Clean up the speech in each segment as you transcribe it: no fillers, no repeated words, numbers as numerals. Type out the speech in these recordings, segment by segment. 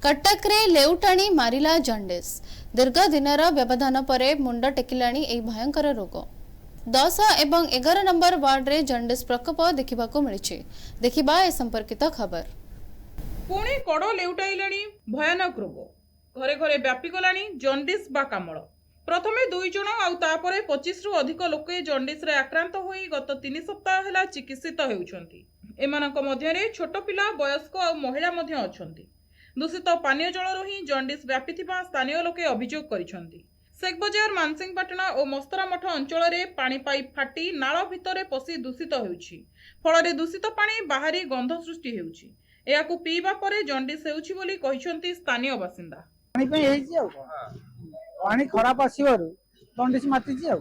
कटक रे लेउटाणी मारिला जंडिस दीर्घ दिनर व्यवधान पर मुंड टेकिलाणी एही भयंकर रोग 10 एवं 11 नंबर वार्ड रे जंडिस प्रकोप देखिबाकू मिलिछि। देखिबा ए संपर्कित खबर। पुणे कड़ लेउटाइलाणी भयानक रोग घरे घरे व्यापी गलाणी जंडिस बा कामल। प्रथमे 2 जण आउ तापरे 25 रु अधिक लोके जंडिस रे आक्रांत होई गत 3 सप्ताह हेला चिकित्सित हेउछंती। एमानक मध्यरे छोट पिला वयस्क आ महिला मध्य अछंती। दूषित पानीय जलरू ही जंडिस व्यापी स्थानीय लोके अभियोग करिसंती। शेख बजार मानसिंहपाटना और मस्तरामठ अंचल में पानी पाइप फाटी नाल भितर पशि दूषित होउछि। फल दूषित पानी बाहरी गंध सृष्टि हेउछि। एहाकू पीबा परे जंडिस हेउछि बोली कहिसंती स्थानीय बासिंदा। पानी पे हेछि आ पानी खराब आसीबारु जंडिस मातिछि आ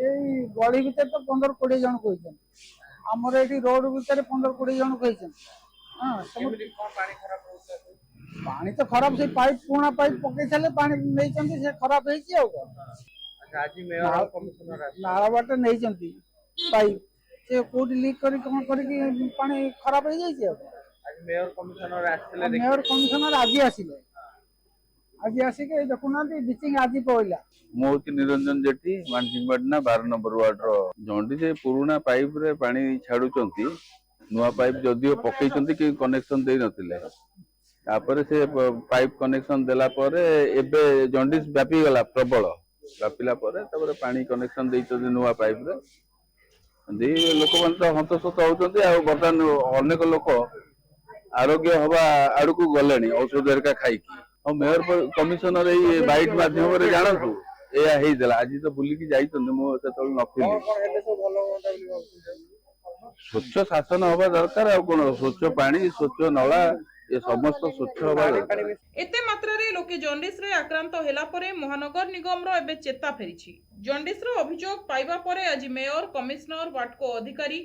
एई गली भीतर तो 15-20 जन कहिसन। हमर एठी रोड भीतर 15-20 जन कहिसन। हां केमिति कोन पानी खराब होउछ? पानी तो खराब से पाइप पुणा पाइप पके छले पानी नै चंती से खराब हेछि आ। अच्छा आज मेयर कमिश्नर नाला बाटे नै चंती पाइप से कोड लीक करी कोन करी कि पानी खराब हे जाइछि आ। आज मेयर कमिश्नर आछले मेयर कमिश्नर आज आसीले। आज आसी के देखुना बिचिंग आज पइला। मोती निरंजन जेठी मानसिंहपाटना 12 नंबर वार्ड रो जंडी जे पुराना पाइप रे पानी छाडुचंती नुआ पाइप जदियो पकेइचंती कि कनेक्शन देई नथिले तापर से पाइप कनेक्शन देला परे एबे जंडिस व्यापी गला प्रबल व्यापिला परे तापर पानी कनेक्शन देइचंती नुआ पाइप रे दी लोक मन तो हंतसत होउचंती आ बर्तन अनेक लोक आरोग्य हवा आड़कू गलेनी औषध हेरका खाइकी और मेयर कमिश्नर ये बाइट माध्यम रे जानतु एया हेई देला आज तो बुली की जाइतन मो सेतल नथिली स्वच्छ शासन हवा दरकार आ कोन स्वच्छ पानी स्वच्छ नला ये समस्त स्वच्छ हवा दरकार। एते मात्रा रे लोके जंडिस रे आक्रांत हेला परे महानगर निगम रो एबे चेता फेरिछि। जंडिस रो अभियोग पाइबा परे आज मेयर कमिश्नर वाटको अधिकारी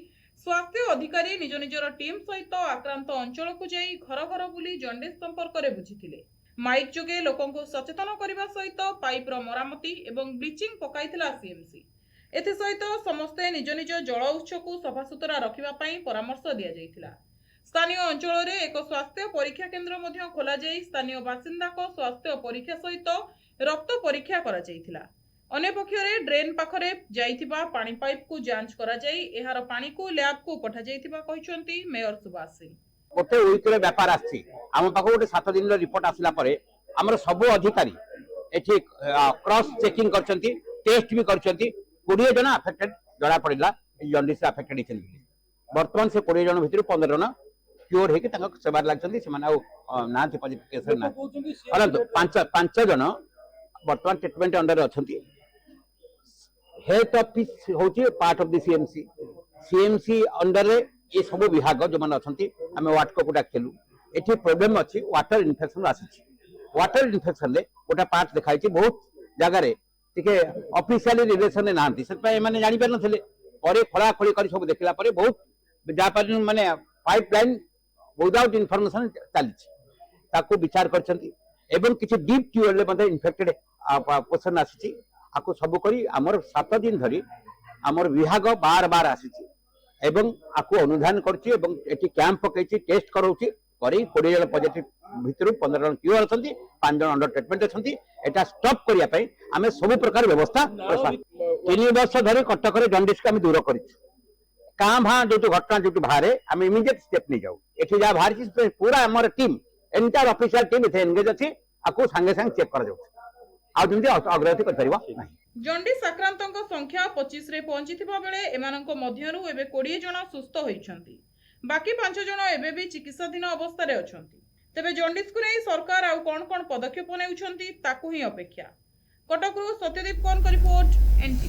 स्वास्थ्य अधिकारी निज निजर टीम सहित आक्रांत अंचल को जाई घर घर बुली जंडिस संपर्क रे बुझिथिले। माइक जोगे लोकंको सचेतन करबा सहित पाइप रो मरामती एवं ब्लीचिंग पकाइथिला सीएमसी। एथे सहित समस्ते निज निज जल उत्स को सफासुतरा रखिबा पई परामर्श दिया जायथिला। स्थानीय अंचल रे एक स्वास्थ्य परीक्षा केंद्र मध्य खोला जाई स्थानीय बासिंदा को स्वास्थ्य परीक्षा सहित रक्त परीक्षा करा जायथिला। अन्य पक्षरे ड्रेन पाखरे जाइथिबा पानी पाइप को जांच करा जाई एहार पानी को लैब को पठा जाइथिबा कहिसंती मेयर सुभाष सिंह। गोटे वीक रे व्यापार आछि हम पाखो गोटे 7 दिन रो रिपोर्ट आसिला परे हमर सब अधिकारी एठी क्रॉस चेकिंग करचंती टेस्ट भी करचंती 20 जन अफेक्टेड जड़ा पड़िला जंडिस अफेक्टेड इछन। वर्तमान से 20 जन भितर 15 जन क्योर हे कि तंग सेवार लागचंती से माने ना पॉजिटिव केस ना परंतु 5 जन वर्तमान ट्रीटमेंट अंडर अछंती। हेल्थ ऑफिस होची part of the CMC under रे ये सब विभाग जो मान अच्छी आम वाटको को डाकलु ये प्रोब्लेम अच्छी वाटर इन्फेक्शन आसी वाटर इन्फेक्शन गोटे पार्ट देखाई बहुत जगार टे ऑफिशियली रिलेशन ना से जानी पार ना खोला खोली कर सब देखला बहुत जहाँ माने पाइपलाइन विदाउट इनफॉरमेशन चली विचार कर किसी डीप ट्यूबवेल इन्फेक्टेड पोषण आसी सब करी आमर 7 दिन धरी आमर विभाग बार बार आसी एवं आपको अनुधान करछि एवं एटी कैंप पकैछि टेस्ट करौछि करी 20 जन पॉजिटिव भितर 15 जन क्योर अछंती 5 जन अंडर ट्रीटमेंट अछंती एटा स्टॉप करिया पई आमे सब प्रकार व्यवस्था 3 वर्ष धरि कटक रे जंडिस का हम दूर करिछु। कां भा जो घटना जो बाहर आमे इमीडिएट स्टेप नै जाऊ एठी जा बाहर छी पूरा हमर टीम एंटायर ऑफिशियल टीम इथे एंगेज अछि आको संगे संग चेक कर जाऊ आ जंदी अग्रगति कर परिबा नाही। जंडिस आक्रांतक संख्या 25 रे पहुंचीथिबा बेले एमानक मध्यरु एबे 20 जन सुस्थ होइछंती। बाकी 5 जन एबे भी चिकित्साधीन अवस्था रे अछंती। तबे जंडिस को नै सरकार आ कोन पदक्षेप नेउछंती ताकू ही अपेक्षा। कटकरू सत्यदीप कोन रिपोर्ट एनटी।